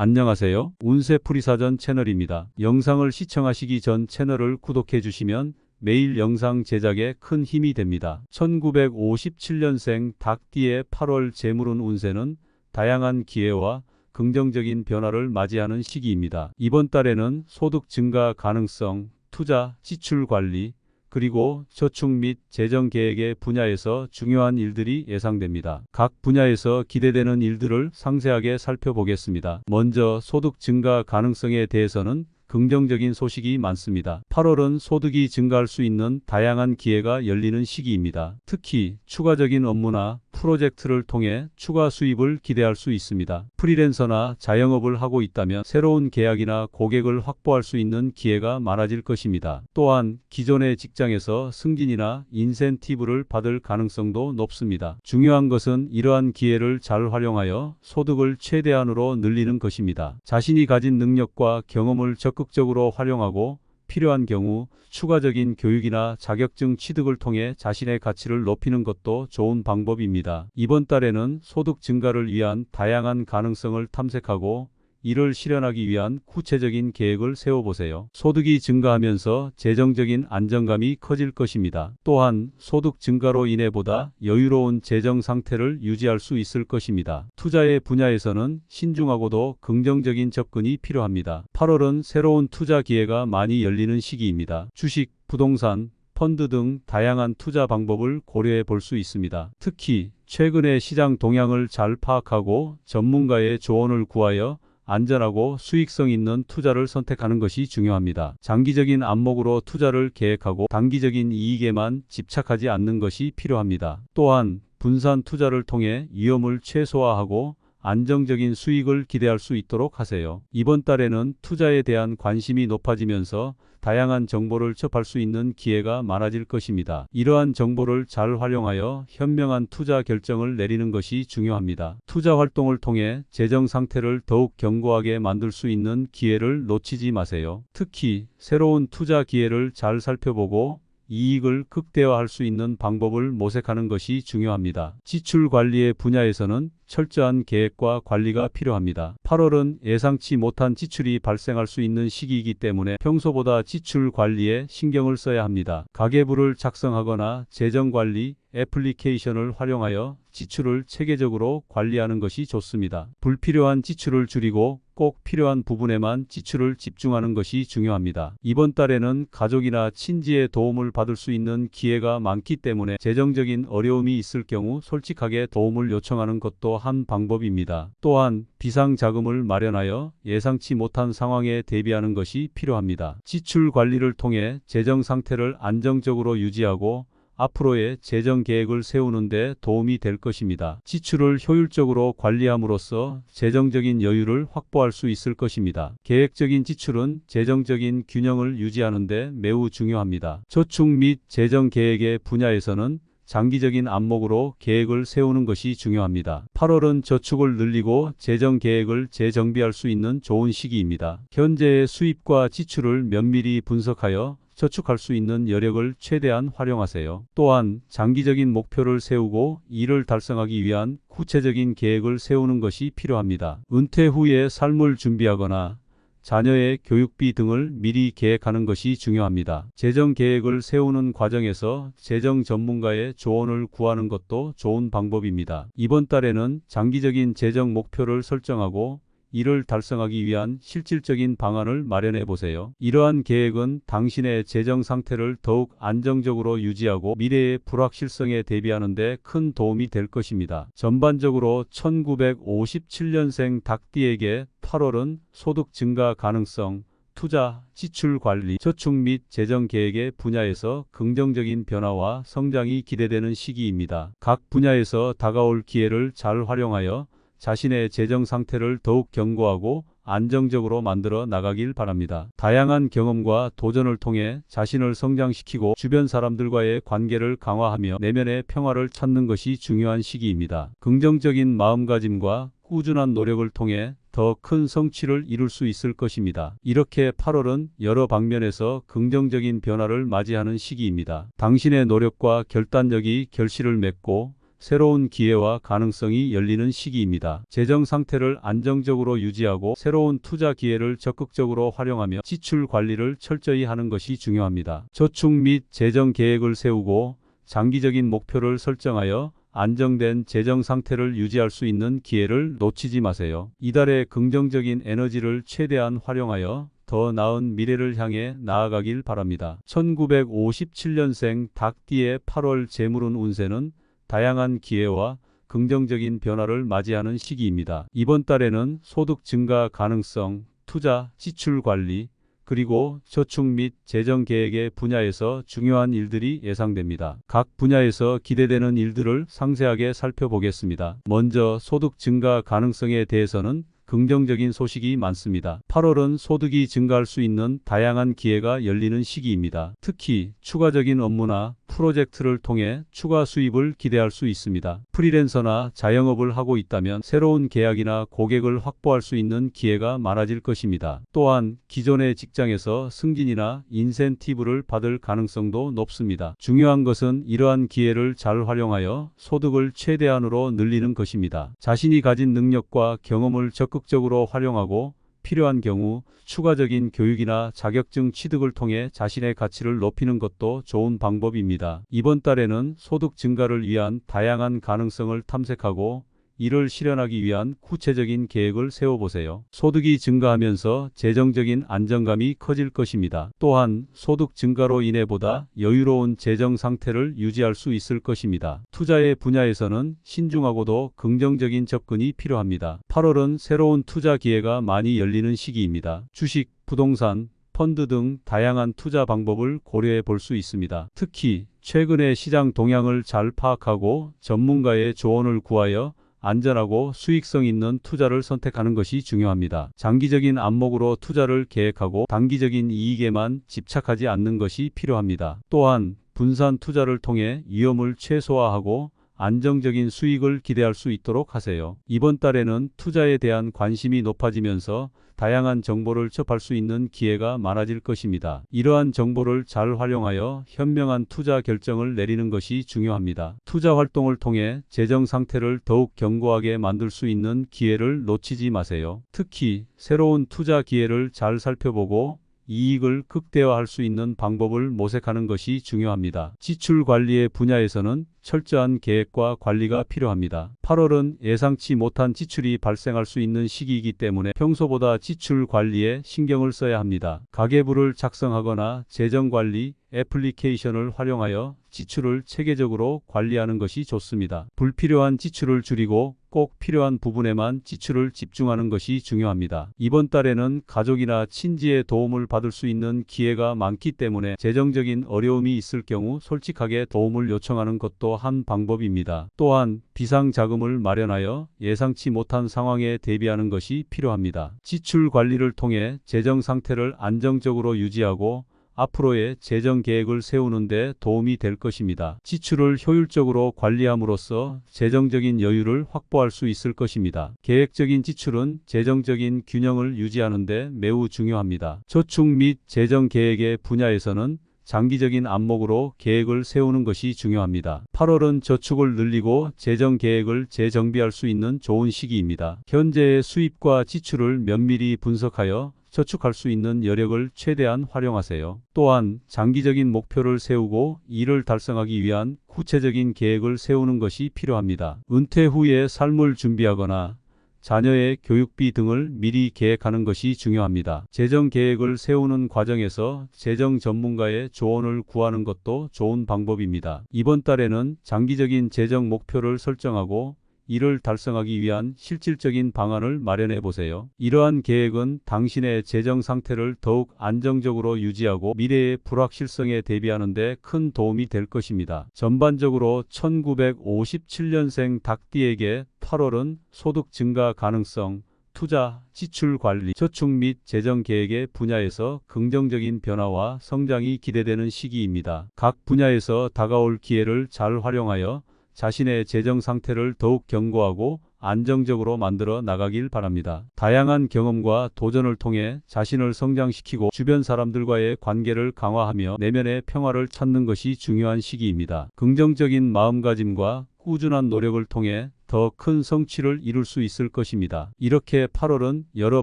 안녕하세요. 운세풀이사전 채널입니다. 영상을 시청하시기 전 채널을 구독해 주시면 매일 영상 제작에 큰 힘이 됩니다. 1957년생 닭띠의 8월 재물운 운세는 다양한 기회와 긍정적인 변화를 맞이하는 시기입니다. 이번 달에는 소득 증가 가능성, 투자, 지출 관리, 그리고 저축 및 재정 계획의 분야에서 중요한 일들이 예상됩니다. 각 분야에서 기대되는 일들을 상세하게 살펴보겠습니다. 먼저 소득 증가 가능성에 대해서는 긍정적인 소식이 많습니다. 8월은 소득이 증가할 수 있는 다양한 기회가 열리는 시기입니다. 특히 추가적인 업무나 프로젝트를 통해 추가 수입을 기대할 수 있습니다. 프리랜서나 자영업을 하고 있다면 새로운 계약이나 고객을 확보할 수 있는 기회가 많아질 것입니다. 또한 기존의 직장에서 승진이나 인센티브를 받을 가능성도 높습니다. 중요한 것은 이러한 기회를 잘 활용하여 소득을 최대한으로 늘리는 것입니다. 자신이 가진 능력과 경험을 적극적으로 활용하고 필요한 경우 추가적인 교육이나 자격증 취득을 통해 자신의 가치를 높이는 것도 좋은 방법입니다. 이번 달에는 소득 증가를 위한 다양한 가능성을 탐색하고 이를 실현하기 위한 구체적인 계획을 세워보세요. 소득이 증가하면서 재정적인 안정감이 커질 것입니다. 또한 소득 증가로 인해 보다 여유로운 재정 상태를 유지할 수 있을 것입니다. 투자의 분야에서는 신중하고도 긍정적인 접근이 필요합니다. 8월은 새로운 투자 기회가 많이 열리는 시기입니다. 주식, 부동산, 펀드 등 다양한 투자 방법을 고려해 볼 수 있습니다. 특히 최근의 시장 동향을 잘 파악하고 전문가의 조언을 구하여 안전하고 수익성 있는 투자를 선택하는 것이 중요합니다. 장기적인 안목으로 투자를 계획하고 단기적인 이익에만 집착하지 않는 것이 필요합니다. 또한 분산 투자를 통해 위험을 최소화하고 안정적인 수익을 기대할 수 있도록 하세요. 이번 달에는 투자에 대한 관심이 높아지면서 다양한 정보를 접할 수 있는 기회가 많아질 것입니다. 이러한 정보를 잘 활용하여 현명한 투자 결정을 내리는 것이 중요합니다. 투자 활동을 통해 재정 상태를 더욱 견고하게 만들 수 있는 기회를 놓치지 마세요. 특히 새로운 투자 기회를 잘 살펴보고 이익을 극대화할 수 있는 방법을 모색하는 것이 중요합니다. 지출 관리의 분야에서는 철저한 계획과 관리가 필요합니다. 8월은 예상치 못한 지출이 발생할 수 있는 시기이기 때문에 평소보다 지출 관리에 신경을 써야 합니다. 가계부를 작성하거나 재정관리 애플리케이션을 활용하여 지출을 체계적으로 관리하는 것이 좋습니다. 불필요한 지출을 줄이고 꼭 필요한 부분에만 지출을 집중하는 것이 중요합니다. 이번 달에는 가족이나 친지의 도움을 받을 수 있는 기회가 많기 때문에 재정적인 어려움이 있을 경우 솔직하게 도움을 요청하는 것도 한 방법입니다. 또한 비상자금을 마련하여 예상치 못한 상황에 대비하는 것이 필요합니다. 지출 관리를 통해 재정 상태를 안정적으로 유지하고 앞으로의 재정 계획을 세우는 데 도움이 될 것입니다. 지출을 효율적으로 관리함으로써 재정적인 여유를 확보할 수 있을 것입니다. 계획적인 지출은 재정적인 균형을 유지하는 데 매우 중요합니다. 저축 및 재정 계획의 분야에서는 장기적인 안목으로 계획을 세우는 것이 중요합니다. 8월은 저축을 늘리고 재정 계획을 재정비할 수 있는 좋은 시기입니다. 현재의 수입과 지출을 면밀히 분석하여 저축할 수 있는 여력을 최대한 활용하세요. 또한 장기적인 목표를 세우고 이를 달성하기 위한 구체적인 계획을 세우는 것이 필요합니다. 은퇴 후에 삶을 준비하거나 자녀의 교육비 등을 미리 계획하는 것이 중요합니다. 재정 계획을 세우는 과정에서 재정 전문가의 조언을 구하는 것도 좋은 방법입니다. 이번 달에는 장기적인 재정 목표를 설정하고 이를 달성하기 위한 실질적인 방안을 마련해 보세요. 이러한 계획은 당신의 재정 상태를 더욱 안정적으로 유지하고 미래의 불확실성에 대비하는 데 큰 도움이 될 것입니다. 전반적으로 1957년생 닭띠에게 8월은 소득 증가 가능성, 투자, 지출 관리, 저축 및 재정 계획의 분야에서 긍정적인 변화와 성장이 기대되는 시기입니다. 각 분야에서 다가올 기회를 잘 활용하여 자신의 재정 상태를 더욱 견고하고 안정적으로 만들어 나가길 바랍니다. 다양한 경험과 도전을 통해 자신을 성장시키고 주변 사람들과의 관계를 강화하며 내면의 평화를 찾는 것이 중요한 시기입니다. 긍정적인 마음가짐과 꾸준한 노력을 통해 더 큰 성취를 이룰 수 있을 것입니다. 이렇게 8월은 여러 방면에서 긍정적인 변화를 맞이하는 시기입니다. 당신의 노력과 결단력이 결실을 맺고 새로운 기회와 가능성이 열리는 시기입니다. 재정 상태를 안정적으로 유지하고 새로운 투자 기회를 적극적으로 활용하며 지출 관리를 철저히 하는 것이 중요합니다. 저축 및 재정 계획을 세우고 장기적인 목표를 설정하여 안정된 재정 상태를 유지할 수 있는 기회를 놓치지 마세요. 이달의 긍정적인 에너지를 최대한 활용하여 더 나은 미래를 향해 나아가길 바랍니다. 1957년생 닭띠의 8월 재물운 운세는 다양한 기회와 긍정적인 변화를 맞이하는 시기입니다. 이번 달에는 소득 증가 가능성, 투자, 지출 관리, 그리고 저축 및 재정 계획의 분야에서 중요한 일들이 예상됩니다. 각 분야에서 기대되는 일들을 상세하게 살펴보겠습니다. 먼저 소득 증가 가능성에 대해서는 긍정적인 소식이 많습니다. 8월은 소득이 증가할 수 있는 다양한 기회가 열리는 시기입니다. 특히 추가적인 업무나 프로젝트를 통해 추가 수입을 기대할 수 있습니다. 프리랜서나 자영업을 하고 있다면 새로운 계약이나 고객을 확보할 수 있는 기회가 많아질 것입니다. 또한 기존의 직장에서 승진이나 인센티브를 받을 가능성도 높습니다. 중요한 것은 이러한 기회를 잘 활용하여 소득을 최대한으로 늘리는 것입니다. 자신이 가진 능력과 경험을 적극적으로 활용하고 필요한 경우 추가적인 교육이나 자격증 취득을 통해 자신의 가치를 높이는 것도 좋은 방법입니다. 이번 달에는 소득 증가를 위한 다양한 가능성을 탐색하고 이를 실현하기 위한 구체적인 계획을 세워보세요. 소득이 증가하면서 재정적인 안정감이 커질 것입니다. 또한 소득 증가로 인해 보다 여유로운 재정 상태를 유지할 수 있을 것입니다. 투자의 분야에서는 신중하고도 긍정적인 접근이 필요합니다. 8월은 새로운 투자 기회가 많이 열리는 시기입니다. 주식, 부동산, 펀드 등 다양한 투자 방법을 고려해 볼 수 있습니다. 특히 최근의 시장 동향을 잘 파악하고 전문가의 조언을 구하여 안전하고 수익성 있는 투자를 선택하는 것이 중요합니다. 장기적인 안목으로 투자를 계획하고 단기적인 이익에만 집착하지 않는 것이 필요합니다. 또한 분산 투자를 통해 위험을 최소화하고 안정적인 수익을 기대할 수 있도록 하세요. 이번 달에는 투자에 대한 관심이 높아지면서 다양한 정보를 접할 수 있는 기회가 많아질 것입니다. 이러한 정보를 잘 활용하여 현명한 투자 결정을 내리는 것이 중요합니다. 투자 활동을 통해 재정 상태를 더욱 견고하게 만들 수 있는 기회를 놓치지 마세요. 특히 새로운 투자 기회를 잘 살펴보고 이익을 극대화할 수 있는 방법을 모색하는 것이 중요합니다. 지출 관리의 분야에서는 철저한 계획과 관리가 필요합니다. 8월은 예상치 못한 지출이 발생할 수 있는 시기이기 때문에 평소보다 지출 관리에 신경을 써야 합니다. 가계부를 작성하거나 재정관리 애플리케이션을 활용하여 지출을 체계적으로 관리하는 것이 좋습니다. 불필요한 지출을 줄이고 꼭 필요한 부분에만 지출을 집중하는 것이 중요합니다. 이번 달에는 가족이나 친지의 도움을 받을 수 있는 기회가 많기 때문에 재정적인 어려움이 있을 경우 솔직하게 도움을 요청하는 것도 한 방법입니다. 또한 비상자금을 마련하여 예상치 못한 상황에 대비하는 것이 필요합니다. 지출 관리를 통해 재정 상태를 안정적으로 유지하고 앞으로의 재정 계획을 세우는 데 도움이 될 것입니다. 지출을 효율적으로 관리함으로써 재정적인 여유를 확보할 수 있을 것입니다. 계획적인 지출은 재정적인 균형을 유지하는 데 매우 중요합니다. 저축 및 재정 계획의 분야에서는 장기적인 안목으로 계획을 세우는 것이 중요합니다. 8월은 저축을 늘리고 재정 계획을 재정비할 수 있는 좋은 시기입니다. 현재의 수입과 지출을 면밀히 분석하여 저축할 수 있는 여력을 최대한 활용하세요. 또한 장기적인 목표를 세우고 이를 달성하기 위한 구체적인 계획을 세우는 것이 필요합니다. 은퇴 후에 삶을 준비하거나 자녀의 교육비 등을 미리 계획하는 것이 중요합니다. 재정 계획을 세우는 과정에서 재정 전문가의 조언을 구하는 것도 좋은 방법입니다. 이번 달에는 장기적인 재정 목표를 설정하고 이를 달성하기 위한 실질적인 방안을 마련해 보세요. 이러한 계획은 당신의 재정 상태를 더욱 안정적으로 유지하고 미래의 불확실성에 대비하는 데 큰 도움이 될 것입니다. 전반적으로 1957년생 닭띠에게 8월은 소득 증가 가능성, 투자, 지출 관리, 저축 및 재정 계획의 분야에서 긍정적인 변화와 성장이 기대되는 시기입니다. 각 분야에서 다가올 기회를 잘 활용하여 자신의 재정 상태를 더욱 견고하고 안정적으로 만들어 나가길 바랍니다. 다양한 경험과 도전을 통해 자신을 성장시키고 주변 사람들과의 관계를 강화하며 내면의 평화를 찾는 것이 중요한 시기입니다. 긍정적인 마음가짐과 꾸준한 노력을 통해 더 큰 성취를 이룰 수 있을 것입니다. 이렇게 8월은 여러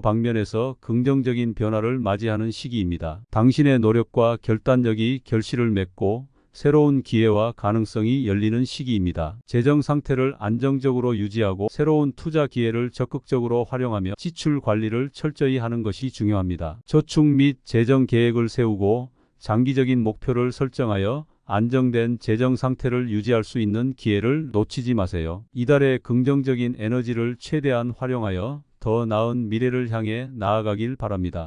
방면에서 긍정적인 변화를 맞이하는 시기입니다. 당신의 노력과 결단력이 결실을 맺고 새로운 기회와 가능성이 열리는 시기입니다. 재정 상태를 안정적으로 유지하고 새로운 투자 기회를 적극적으로 활용하며 지출 관리를 철저히 하는 것이 중요합니다. 저축 및 재정 계획을 세우고 장기적인 목표를 설정하여 안정된 재정 상태를 유지할 수 있는 기회를 놓치지 마세요. 이달의 긍정적인 에너지를 최대한 활용하여 더 나은 미래를 향해 나아가길 바랍니다.